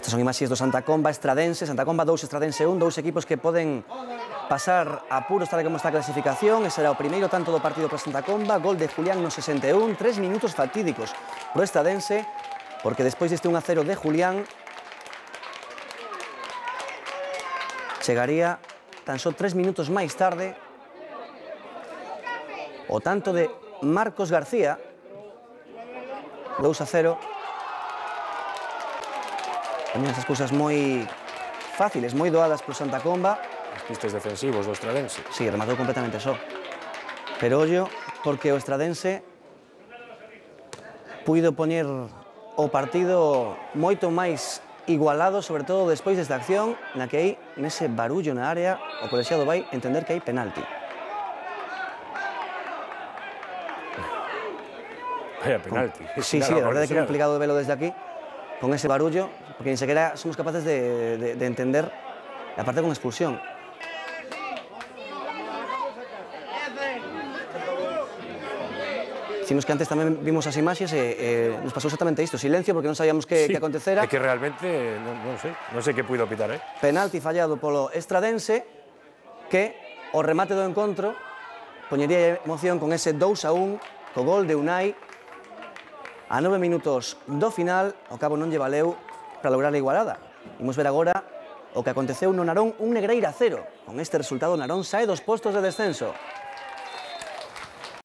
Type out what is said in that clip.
Estas son imaxes do Santa Comba Estradense, Santa Comba 2, Estradense 1, dous equipos que poden pasar a apuros tal como está a clasificación. Ese era o primeiro tanto do partido para Santa Comba, gol de Julián no 61, 3 minutos fatídicos pro Estradense, porque despois deste 1-0 de Julián chegaría tan só 3 minutos máis tarde o tanto de Marcos García, 2-0. Tamén esas cousas moi fáciles, moi doadas por Santa Comba. Os pistes defensivos do Estradense. Sí, rematou completamente só. Pero ollo, porque o Estradense puido poñer o partido moito máis igualado, sobre todo despois desta acción, na que hai, nese barullo na área, o colexiado vai entender que hai penalti. Vaya penalti. Sí, a verdade é que é complicado de velo desde aquí, con ese barullo, porque ni sequera somos capaces de entender, aparte con expulsión. Dicimos que antes tamén vimos as imaxes e nos pasou exactamente isto, silencio, porque non sabíamos que acontecera. É que realmente, non sei que puido pitar, Penalti fallado polo Estradense, que o remate do encontro poñería emoción con ese 2-1, co gol de Unai, a 9 minutos do final. Ao cabo non lle valeu para lograr a igualada. Imos ver agora o que aconteceu no Narón, un Negreira 0. Con este resultado, Narón sae dos postos de descenso.